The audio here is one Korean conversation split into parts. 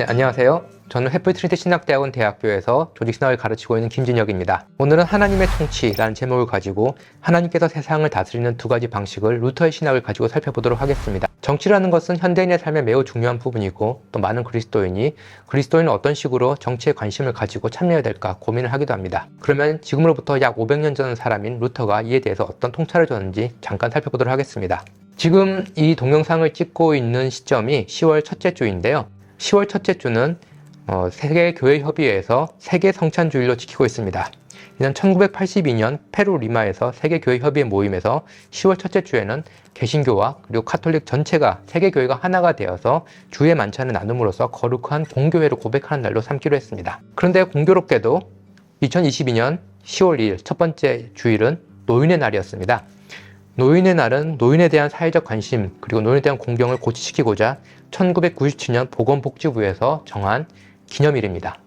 네, 안녕하세요. 저는 해플트리트 신학대학원 대학교에서 조직신학을 가르치고 있는 김진혁입니다. 오늘은 하나님의 통치라는 제목을 가지고 하나님께서 세상을 다스리는 두 가지 방식을 루터의 신학을 가지고 살펴보도록 하겠습니다. 정치라는 것은 현대인의 삶에 매우 중요한 부분이고 또 많은 그리스도인은 어떤 식으로 정치에 관심을 가지고 참여해야 될까 고민을 하기도 합니다. 그러면 지금으로부터 약 500년 전 사람인 루터가 이에 대해서 어떤 통찰을 줬는지 잠깐 살펴보도록 하겠습니다. 지금 이 동영상을 찍고 있는 시점이 10월 첫째 주인데요. 10월 첫째 주는 세계교회협의회에서 세계성찬주일로 지키고 있습니다. 이는 1982년 페루 리마에서 세계교회협의회 모임에서 10월 첫째 주에는 개신교와 그리고 카톨릭 전체가 세계교회가 하나가 되어서 주의 만찬을 나눔으로써 거룩한 공교회로 고백하는 날로 삼기로 했습니다. 그런데 공교롭게도 2022년 10월 2일 첫 번째 주일은 노인의 날이었습니다. 노인의 날은 노인에 대한 사회적 관심 그리고 노인에 대한 공경을 고취시키고자 1997년 보건복지부에서 정한 기념일입니다.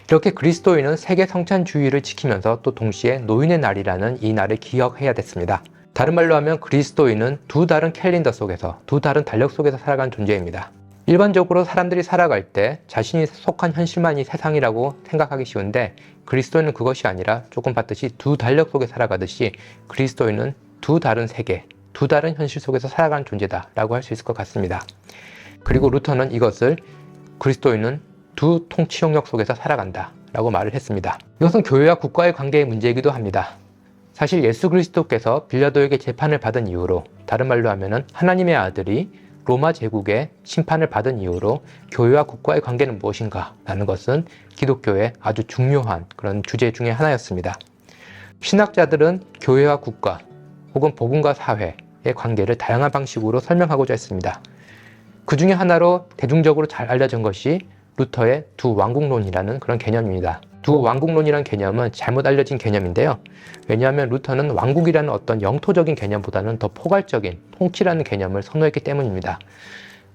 이렇게 그리스도인은 세계 성찬주의를 지키면서 또 동시에 노인의 날이라는 이 날을 기억해야 됐습니다. 다른 말로 하면 그리스도인은 두 다른 캘린더 속에서, 두 다른 달력 속에서 살아가는 존재입니다. 일반적으로 사람들이 살아갈 때 자신이 속한 현실만이 세상이라고 생각하기 쉬운데 그리스도인은 그것이 아니라 조금 봤듯이 두 달력 속에 살아가듯이 그리스도인은 두 다른 세계, 두 다른 현실 속에서 살아가는 존재다라고 할 수 있을 것 같습니다. 그리고 루터는 이것을 그리스도인은 두 통치 영역 속에서 살아간다 라고 말을 했습니다. 이것은 교회와 국가의 관계의 문제이기도 합니다. 사실 예수 그리스도께서 빌라도에게 재판을 받은 이후로, 다른 말로 하면은 하나님의 아들이 로마 제국의 심판을 받은 이후로 교회와 국가의 관계는 무엇인가 라는 것은 기독교의 아주 중요한 그런 주제 중에 하나였습니다. 신학자들은 교회와 국가 혹은 복음과 사회의 관계를 다양한 방식으로 설명하고자 했습니다. 그 중에 하나로 대중적으로 잘 알려진 것이 루터의 두 왕국론이라는 그런 개념입니다. 두 왕국론이라는 개념은 잘못 알려진 개념인데요. 왜냐하면 루터는 왕국이라는 어떤 영토적인 개념보다는 더 포괄적인 통치라는 개념을 선호했기 때문입니다.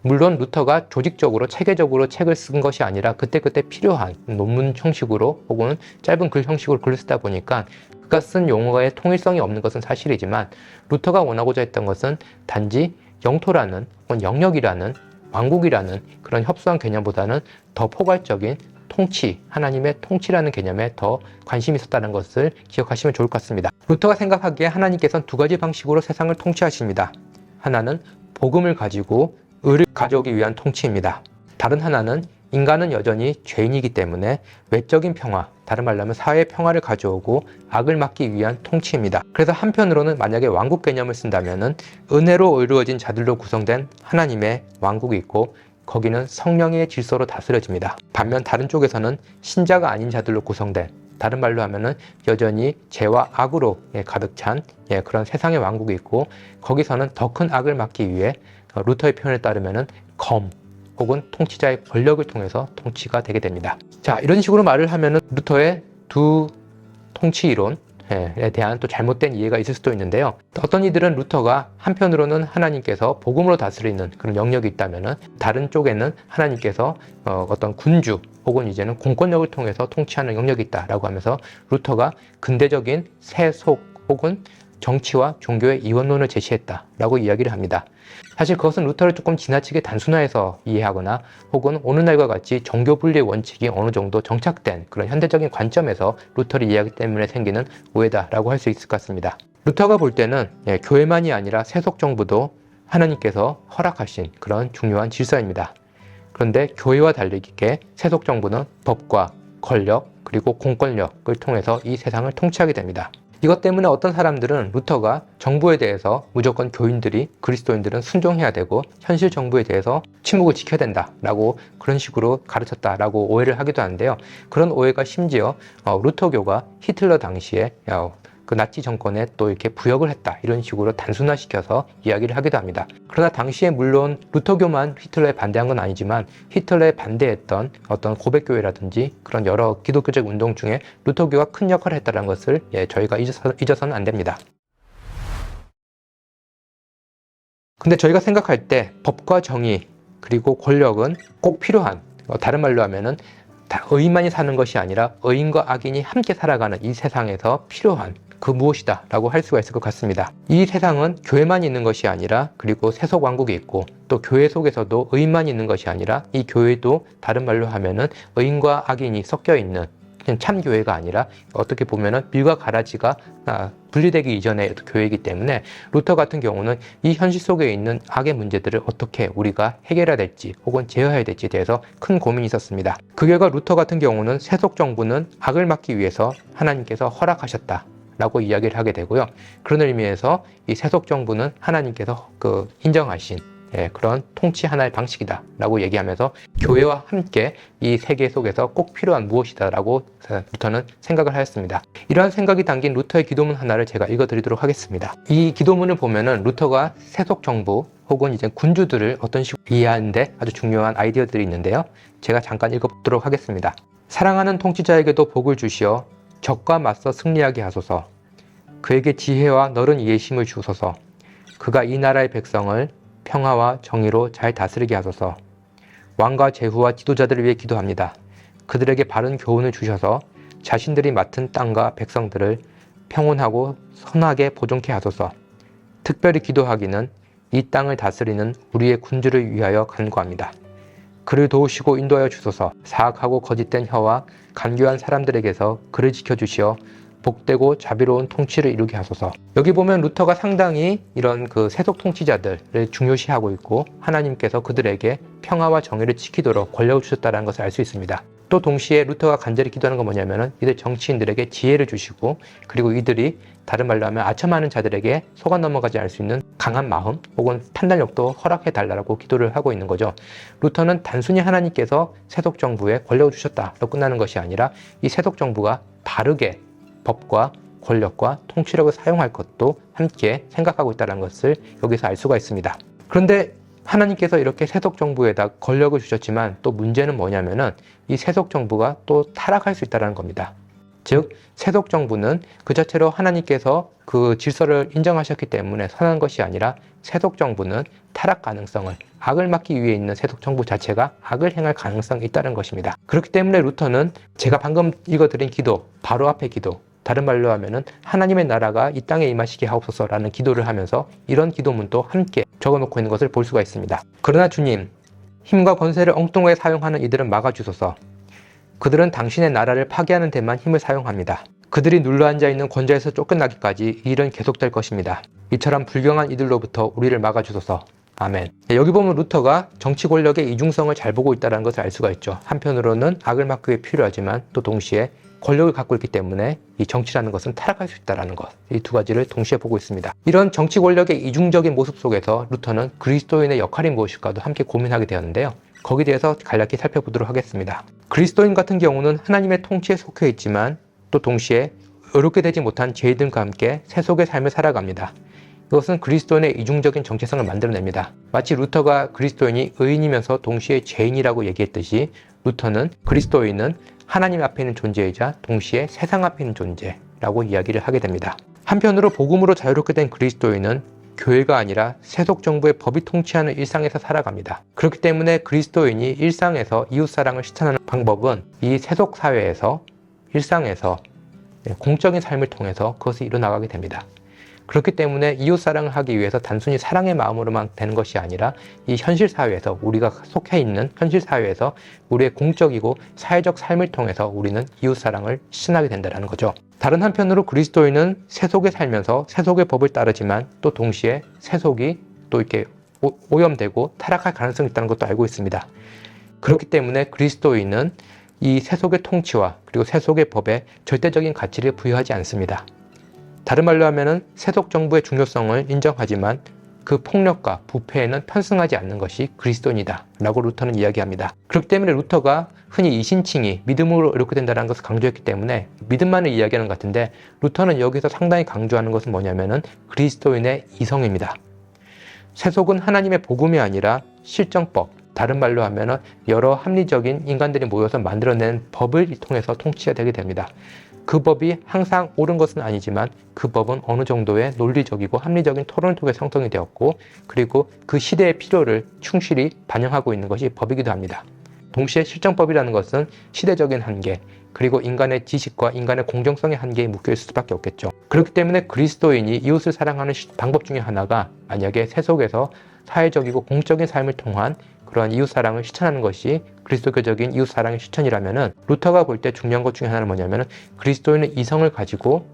물론 루터가 조직적으로 체계적으로 책을 쓴 것이 아니라 그때그때 필요한 논문 형식으로 혹은 짧은 글 형식으로 글을 쓰다 보니까 그가 쓴 용어의 통일성이 없는 것은 사실이지만 루터가 원하고자 했던 것은 단지 영토라는 혹은 영역이라는 왕국이라는 그런 협소한 개념보다는 더 포괄적인 통치, 하나님의 통치라는 개념에 더 관심이 있었다는 것을 기억하시면 좋을 것 같습니다. 루터가 생각하기에 하나님께서는 두 가지 방식으로 세상을 통치하십니다. 하나는 복음을 가지고 의를 가져오기 위한 통치입니다. 다른 하나는 인간은 여전히 죄인이기 때문에 외적인 평화, 다른 말로 하면 사회의 평화를 가져오고 악을 막기 위한 통치입니다. 그래서 한편으로는 만약에 왕국 개념을 쓴다면은 은혜로 이루어진 자들로 구성된 하나님의 왕국이 있고 거기는 성령의 질서로 다스려집니다. 반면 다른 쪽에서는 신자가 아닌 자들로 구성된, 다른 말로 하면은 여전히 죄와 악으로 가득 찬 그런 세상의 왕국이 있고 거기서는 더 큰 악을 막기 위해 루터의 표현에 따르면은 검 혹은 통치자의 권력을 통해서 통치가 되게 됩니다. 자, 이런 식으로 말을 하면은 루터의 두 통치 이론에 대한 또 잘못된 이해가 있을 수도 있는데요. 어떤 이들은 루터가 한편으로는 하나님께서 복음으로 다스리는 그런 영역이 있다면은 다른 쪽에는 하나님께서 어떤 군주 혹은 이제는 공권력을 통해서 통치하는 영역이 있다라고 하면서 루터가 근대적인 세속 혹은 정치와 종교의 이원론을 제시했다라고 이야기를 합니다. 사실 그것은 루터를 조금 지나치게 단순화해서 이해하거나 혹은 오늘날과 같이 종교 분리의 원칙이 어느 정도 정착된 그런 현대적인 관점에서 루터를 이해하기 때문에 생기는 오해다라고 할 수 있을 것 같습니다. 루터가 볼 때는 교회만이 아니라 세속 정부도 하나님께서 허락하신 그런 중요한 질서입니다. 그런데 교회와 다르게 세속 정부는 법과 권력 그리고 공권력을 통해서 이 세상을 통치하게 됩니다. 이것 때문에 어떤 사람들은 루터가 정부에 대해서 무조건 교인들이, 그리스도인들은 순종해야 되고 현실 정부에 대해서 침묵을 지켜야 된다라고 그런 식으로 가르쳤다라고 오해를 하기도 하는데요. 그런 오해가 심지어 루터교가 히틀러 당시에 그 나치 정권에 또 이렇게 부역을 했다 이런 식으로 단순화시켜서 이야기를 하기도 합니다. 그러나 당시에 물론 루터교만 히틀러에 반대한 건 아니지만 히틀러에 반대했던 어떤 고백교회라든지 그런 여러 기독교적 운동 중에 루터교가 큰 역할을 했다는 것을 저희가 잊어서는 안 됩니다. 근데 저희가 생각할 때 법과 정의 그리고 권력은 꼭 필요한, 다른 말로 하면은 다 의인만이 사는 것이 아니라 의인과 악인이 함께 살아가는 이 세상에서 필요한 그 무엇이다 라고 할 수가 있을 것 같습니다. 이 세상은 교회만 있는 것이 아니라 그리고 세속 왕국이 있고 또 교회 속에서도 의인만 있는 것이 아니라 이 교회도 다른 말로 하면은 의인과 악인이 섞여 있는 참 교회가 아니라 어떻게 보면은 밀과 가라지가 분리되기 이전의 교회이기 때문에 루터 같은 경우는 이 현실 속에 있는 악의 문제들을 어떻게 우리가 해결해야 될지 혹은 제어해야 될지에 대해서 큰 고민이 있었습니다. 그 결과 루터 같은 경우는 세속 정부는 악을 막기 위해서 하나님께서 허락하셨다 라고 이야기를 하게 되고요. 그런 의미에서 이 세속 정부는 하나님께서 인정하신 그런 통치 하나의 방식이다 라고 얘기하면서 교회와 함께 이 세계 속에서 꼭 필요한 무엇이다 라고 루터는 생각을 하였습니다. 이러한 생각이 담긴 루터의 기도문 하나를 제가 읽어드리도록 하겠습니다. 이 기도문을 보면은 루터가 세속 정부 혹은 이제 군주들을 어떤 식으로 이해하는데 아주 중요한 아이디어들이 있는데요. 제가 잠깐 읽어보도록 하겠습니다. 사랑하는 통치자에게도 복을 주시어 적과 맞서 승리하게 하소서. 그에게 지혜와 넓은 이해심을 주소서. 그가 이 나라의 백성을 평화와 정의로 잘 다스리게 하소서. 왕과 제후와 지도자들을 위해 기도합니다. 그들에게 바른 교훈을 주셔서 자신들이 맡은 땅과 백성들을 평온하고 선하게 보존케 하소서. 특별히 기도하기는 이 땅을 다스리는 우리의 군주를 위하여 간구합니다. 그를 도우시고 인도하여 주소서. 사악하고 거짓된 혀와 간교한 사람들에게서 그를 지켜주시어 복되고 자비로운 통치를 이루게 하소서. 여기 보면 루터가 상당히 이런 세속 통치자들을 중요시하고 있고 하나님께서 그들에게 평화와 정의를 지키도록 권력을 주셨다는 것을 알 수 있습니다. 또 동시에 루터가 간절히 기도하는 건 뭐냐면은 이들 정치인들에게 지혜를 주시고 그리고 이들이 다른 말로 하면 아첨하는 자들에게 속아 넘어가지 않을 수 있는 강한 마음 혹은 판단력도 허락해 달라고 기도를 하고 있는 거죠. 루터는 단순히 하나님께서 세속 정부에 권력을 주셨다로 끝나는 것이 아니라 이 세속 정부가 바르게 법과 권력과 통치력을 사용할 것도 함께 생각하고 있다는 것을 여기서 알 수가 있습니다. 그런데 하나님께서 이렇게 세속 정부에다 권력을 주셨지만 또 문제는 뭐냐면은 이 세속 정부가 또 타락할 수 있다는 겁니다. 즉 세속 정부는 그 자체로 하나님께서 그 질서를 인정하셨기 때문에 선한 것이 아니라 세속 정부는 타락 가능성을 악을 막기 위해 있는 세속 정부 자체가 악을 행할 가능성이 있다는 것입니다. 그렇기 때문에 루터는 제가 방금 읽어드린 기도, 바로 앞의 기도, 다른 말로 하면은 하나님의 나라가 이 땅에 임하시게 하옵소서라는 기도를 하면서 이런 기도문도 함께 적어놓고 있는 것을 볼 수가 있습니다. 그러나 주님, 힘과 권세를 엉뚱하게 사용하는 이들은 막아주소서. 그들은 당신의 나라를 파괴하는 데만 힘을 사용합니다. 그들이 눌러앉아 있는 권좌에서 쫓겨나기까지 이 일은 계속될 것입니다. 이처럼 불경한 이들로부터 우리를 막아주소서. 아멘. 여기 보면 루터가 정치 권력의 이중성을 잘 보고 있다는 것을 알 수가 있죠. 한편으로는 악을 막기 위해 필요하지만 또 동시에 권력을 갖고 있기 때문에 이 정치라는 것은 타락할 수 있다는 것, 이 두 가지를 동시에 보고 있습니다. 이런 정치 권력의 이중적인 모습 속에서 루터는 그리스도인의 역할이 무엇일까도 함께 고민하게 되었는데요. 거기에 대해서 간략히 살펴보도록 하겠습니다. 그리스도인 같은 경우는 하나님의 통치에 속해 있지만 또 동시에 의롭게 되지 못한 죄인들과 함께 세속의 삶을 살아갑니다. 이것은 그리스도인의 이중적인 정체성을 만들어냅니다. 마치 루터가 그리스도인이 의인이면서 동시에 죄인이라고 얘기했듯이 루터는 그리스도인은 하나님 앞에 있는 존재이자 동시에 세상 앞에 있는 존재라고 이야기를 하게 됩니다. 한편으로 복음으로 자유롭게 된 그리스도인은 교회가 아니라 세속 정부의 법이 통치하는 일상에서 살아갑니다. 그렇기 때문에 그리스도인이 일상에서 이웃사랑을 실천하는 방법은 이 세속 사회에서 일상에서 공적인 삶을 통해서 그것이 일어나가게 됩니다. 그렇기 때문에 이웃사랑을 하기 위해서 단순히 사랑의 마음으로만 되는 것이 아니라 이 현실 사회에서 우리가 속해 있는 현실 사회에서 우리의 공적이고 사회적 삶을 통해서 우리는 이웃사랑을 실천하게 된다는 거죠. 다른 한편으로 그리스도인은 세속에 살면서 세속의 법을 따르지만 또 동시에 세속이 또 이렇게 오염되고 타락할 가능성이 있다는 것도 알고 있습니다. 그렇기 때문에 그리스도인은 이 세속의 통치와 그리고 세속의 법에 절대적인 가치를 부여하지 않습니다. 다른 말로 하면은 세속 정부의 중요성을 인정하지만 그 폭력과 부패에는 편승하지 않는 것이 그리스도인이다 라고 루터는 이야기합니다. 그렇기 때문에 루터가 흔히 이신칭이 믿음으로 이렇게 된다는 것을 강조했기 때문에 믿음만을 이야기하는 것 같은데 루터는 여기서 상당히 강조하는 것은 뭐냐면은 그리스도인의 이성입니다. 세속은 하나님의 복음이 아니라 실정법, 다른 말로 하면은 여러 합리적인 인간들이 모여서 만들어낸 법을 통해서 통치가 되게 됩니다. 그 법이 항상 옳은 것은 아니지만 그 법은 어느 정도의 논리적이고 합리적인 토론을 통해 형성이 되었고 그리고 그 시대의 필요를 충실히 반영하고 있는 것이 법이기도 합니다. 동시에 실정법이라는 것은 시대적인 한계, 그리고 인간의 지식과 인간의 공정성의 한계에 묶여 있을 수밖에 없겠죠. 그렇기 때문에 그리스도인이 이웃을 사랑하는 방법 중에 하나가 만약에 세속에서 사회적이고 공적인 삶을 통한 그러한 이웃사랑을 실천하는 것이 그리스도교적인 이웃사랑의 실천이라면은, 루터가 볼 때 중요한 것 중에 하나는 뭐냐면은, 그리스도인의 이성을 가지고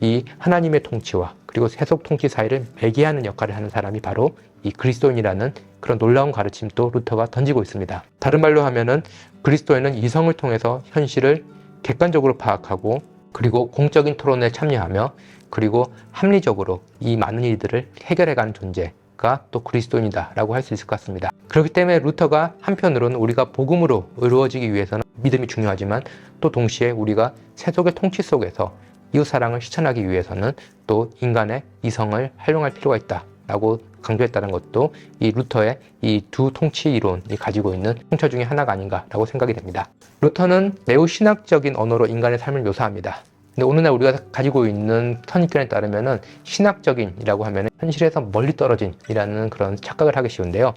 이 하나님의 통치와 그리고 세속 통치 사이를 매개하는 역할을 하는 사람이 바로 이 그리스도인이라는 그런 놀라운 가르침도 루터가 던지고 있습니다. 다른 말로 하면은, 그리스도인은 이성을 통해서 현실을 객관적으로 파악하고, 그리고 공적인 토론에 참여하며, 그리고 합리적으로 이 많은 일들을 해결해가는 존재가 또 그리스도인이다라고 할 수 있을 것 같습니다. 그렇기 때문에 루터가 한편으로는 우리가 복음으로 이루어지기 위해서는 믿음이 중요하지만, 또 동시에 우리가 세속의 통치 속에서 이웃사랑을 실천하기 위해서는 또 인간의 이성을 활용할 필요가 있다라고 강조했다는 것도 이 루터의 이 두 통치 이론이 가지고 있는 통찰 중에 하나가 아닌가라고 생각이 됩니다. 루터는 매우 신학적인 언어로 인간의 삶을 묘사합니다. 근데 오늘날 우리가 가지고 있는 선입견에 따르면은 신학적인이라고 하면 현실에서 멀리 떨어진이라는 그런 착각을 하기 쉬운데요.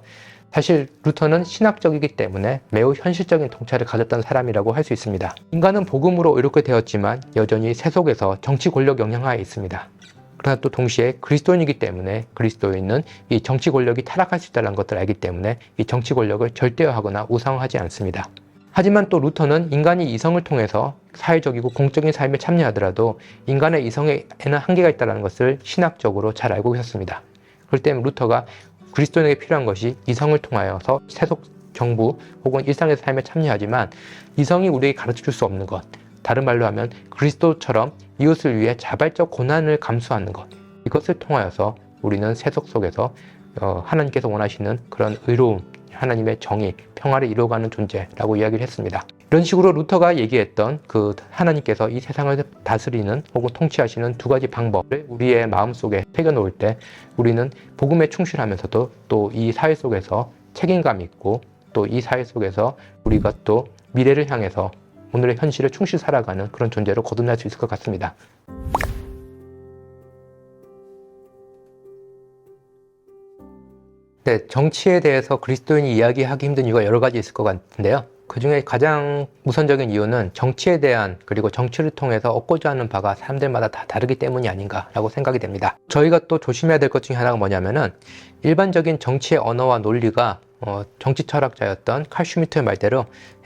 사실 루터는 신학적이기 때문에 매우 현실적인 통찰을 가졌던 사람이라고 할 수 있습니다. 인간은 복음으로 이렇게 되었지만 여전히 세속에서 정치 권력 영향하에 있습니다. 그러나 또 동시에 그리스도인이기 때문에 그리스도인은 이 정치 권력이 타락할 수 있다는 것을 알기 때문에 이 정치 권력을 절대화하거나 우상화하지 않습니다. 하지만 또 루터는 인간이 이성을 통해서 사회적이고 공적인 삶에 참여하더라도 인간의 이성에는 한계가 있다는 것을 신학적으로 잘 알고 계셨습니다. 그렇기 때문에 루터가 그리스도인에게 필요한 것이 이성을 통하여서 세속 정부 혹은 일상의 삶에 참여하지만, 이성이 우리에게 가르쳐줄 수 없는 것, 다른 말로 하면 그리스도처럼 이웃을 위해 자발적 고난을 감수하는 것, 이것을 통하여서 우리는 세속 속에서 하나님께서 원하시는 그런 의로움, 하나님의 정의, 평화를 이루어가는 존재라고 이야기를 했습니다. 이런 식으로 루터가 얘기했던 그 하나님께서 이 세상을 다스리는 혹은 통치하시는 두 가지 방법을 우리의 마음속에 새겨놓을 때, 우리는 복음에 충실하면서도 또 이 사회 속에서 책임감 있고, 또 이 사회 속에서 우리가 또 미래를 향해서 오늘의 현실을 충실히 살아가는 그런 존재로 거듭날 수 있을 것 같습니다. 네, 정치에 대해서 그리스도인이 이야기하기 힘든 이유가 여러 가지 있을 것 같은데요. 그 중에 가장 우선적인 이유는 정치에 대한, 그리고 정치를 통해서 얻고자 하는 바가 사람들마다 다 다르기 때문이 아닌가라고 생각이 됩니다. 저희가 또 조심해야 될 것 중에 하나가 뭐냐면은, 일반적인 정치의 언어와 논리가 정치 철학자였던 칼 슈미트의 말대로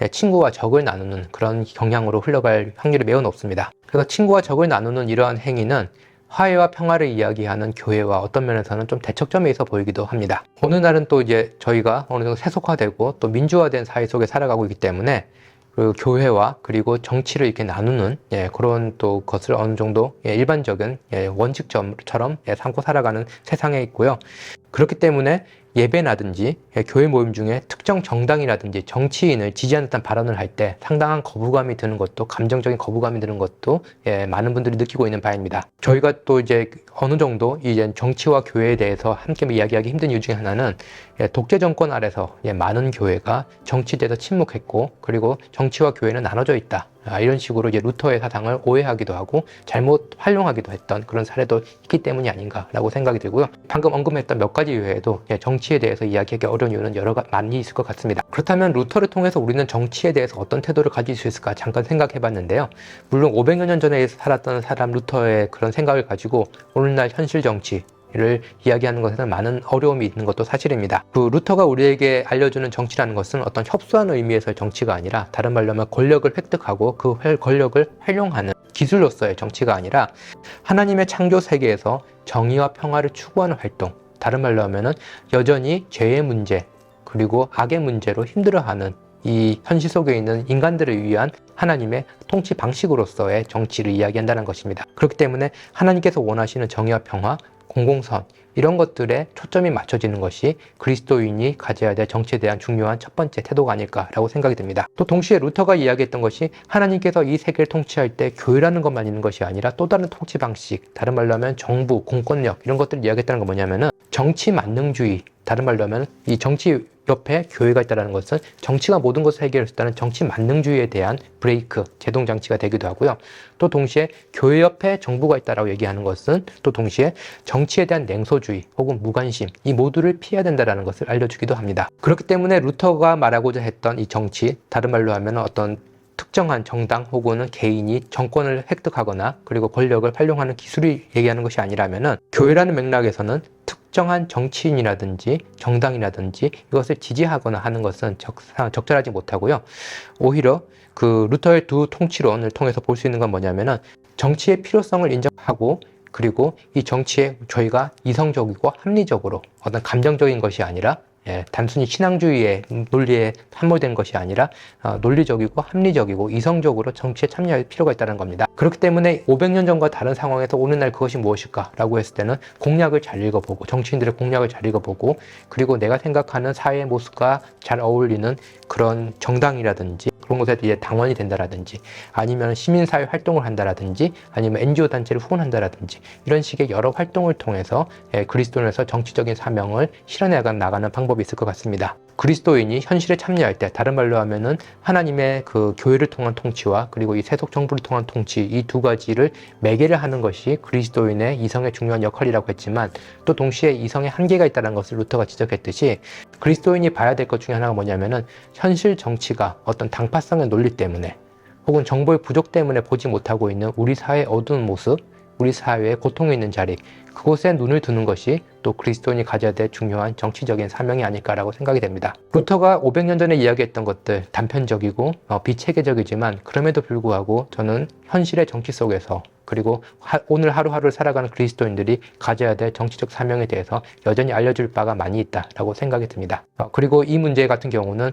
친구와 적을 나누는 그런 경향으로 흘러갈 확률이 매우 높습니다. 그래서 친구와 적을 나누는 이러한 행위는 화해와 평화를 이야기하는 교회와 어떤 면에서는 좀 대척점에 있어 보이기도 합니다. 어느 날은 또 이제 저희가 어느 정도 세속화되고 또 민주화된 사회 속에 살아가고 있기 때문에 그 교회와 그리고 정치를 이렇게 나누는 그런 또 것을 어느 정도 일반적인 원칙점처럼 삼고 살아가는 세상에 있고요. 그렇기 때문에 예배라든지 교회 모임 중에 특정 정당이라든지 정치인을 지지하는 듯한 발언을 할 때 상당한 거부감이 드는 것도, 감정적인 거부감이 드는 것도 많은 분들이 느끼고 있는 바입니다. 저희가 또 이제 어느 정도 이제 정치와 교회에 대해서 함께 이야기하기 힘든 이유 중에 하나는 독재 정권 아래서 많은 교회가 정치에 대해서 침묵했고, 그리고 정치와 교회는 나눠져 있다, 이런 식으로 이제 루터의 사상을 오해하기도 하고 잘못 활용하기도 했던 그런 사례도 있기 때문이 아닌가라고 생각이 들고요. 방금 언급했던 몇 가지 이외에도 정치에 대해서 이야기하기 어려운 이유는 많이 있을 것 같습니다. 그렇다면 루터를 통해서 우리는 정치에 대해서 어떤 태도를 가질 수 있을까 잠깐 생각해 봤는데요. 물론 500여 년 전에 살았던 사람 루터의 그런 생각을 가지고 오늘날 현실 정치를 이야기하는 것에는 많은 어려움이 있는 것도 사실입니다. 그 루터가 우리에게 알려주는 정치라는 것은 어떤 협소한 의미에서의 정치가 아니라, 다른 말로 하면 권력을 획득하고 그 권력을 활용하는 기술로서의 정치가 아니라, 하나님의 창조 세계에서 정의와 평화를 추구하는 활동, 다른 말로 하면은 여전히 죄의 문제 그리고 악의 문제로 힘들어하는 이 현실 속에 있는 인간들을 위한 하나님의 통치 방식으로서의 정치를 이야기한다는 것입니다. 그렇기 때문에 하나님께서 원하시는 정의와 평화, 공공선, 이런 것들에 초점이 맞춰지는 것이 그리스도인이 가져야 될 정치에 대한 중요한 첫 번째 태도가 아닐까라고 생각이 듭니다. 또 동시에 루터가 이야기했던 것이, 하나님께서 이 세계를 통치할 때 교회라는 것만 있는 것이 아니라 또 다른 통치 방식, 다른 말로 하면 정부, 공권력, 이런 것들을 이야기했다는 건 뭐냐면은 정치 만능주의, 다른 말로 하면 이 정치 옆에 교회가 있다는 것은 정치가 모든 것을 해결했다는 정치 만능주의에 대한 브레이크, 제동장치가 되기도 하고요. 또 동시에 교회 옆에 정부가 있다라고 얘기하는 것은 또 동시에 정치에 대한 냉소주의 혹은 무관심, 이 모두를 피해야 된다는 것을 알려주기도 합니다. 그렇기 때문에 루터가 말하고자 했던 이 정치, 다른 말로 하면 어떤 특정한 정당 혹은 개인이 정권을 획득하거나 그리고 권력을 활용하는 기술을 얘기하는 것이 아니라면은 교회라는 맥락에서는 특정한 정치인이라든지 정당이라든지 이것을 지지하거나 하는 것은 적절하지 못하고요. 오히려 그 루터의 두 통치론을 통해서 볼 수 있는 건 뭐냐면은 정치의 필요성을 인정하고 그리고 이 정치에 저희가 이성적이고 합리적으로 어떤 감정적인 것이 아니라 단순히 신앙주의의 논리에 함몰된 것이 아니라 논리적이고 합리적이고 이성적으로 정치에 참여할 필요가 있다는 겁니다. 그렇기 때문에 500년 전과 다른 상황에서 오늘날 그것이 무엇일까? 라고 했을 때는 공약을 잘 읽어보고 정치인들의 공약을 잘 읽어보고 그리고 내가 생각하는 사회의 모습과 잘 어울리는 그런 정당이라든지 그런 곳에 이제 당원이 된다라든지 아니면 시민사회 활동을 한다라든지 아니면 NGO 단체를 후원한다라든지 이런 식의 여러 활동을 통해서 그리스도인에서 정치적인 사명을 실현해 나가는 방법이 있을 것 같습니다. 그리스도인이 현실에 참여할 때 다른 말로 하면은 하나님의 그 교회를 통한 통치와 그리고 이 세속 정부를 통한 통치 이 두 가지를 매개를 하는 것이 그리스도인의 이성의 중요한 역할이라고 했지만 또 동시에 이성의 한계가 있다는 것을 루터가 지적했듯이 그리스도인이 봐야 될 것 중에 하나가 뭐냐면은 현실 정치가 어떤 당파성의 논리 때문에 혹은 정보의 부족 때문에 보지 못하고 있는 우리 사회의 어두운 모습, 우리 사회에 고통이 있는 자리, 그곳에 눈을 두는 것이 또 그리스도인이 가져야 될 중요한 정치적인 사명이 아닐까라고 생각이 됩니다. 루터가 500년 전에 이야기했던 것들 단편적이고 비체계적이지만 그럼에도 불구하고 저는 현실의 정치 속에서 그리고 오늘 하루하루를 살아가는 그리스도인들이 가져야 될 정치적 사명에 대해서 여전히 알려줄 바가 많이 있다라고 생각이 듭니다. 그리고 이 문제 같은 경우는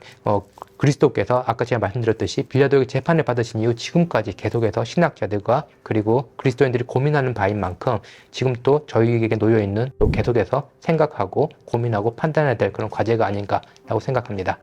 그리스도께서 아까 제가 말씀드렸듯이 빌라도에게 재판을 받으신 이후 지금까지 계속해서 신학자들과 그리고 그리스도인들이 고민하는 바인 만큼 지금 또 저희에게 놓여있는 또 계속해서 생각하고 고민하고 판단해야 될 그런 과제가 아닌가라고 생각합니다.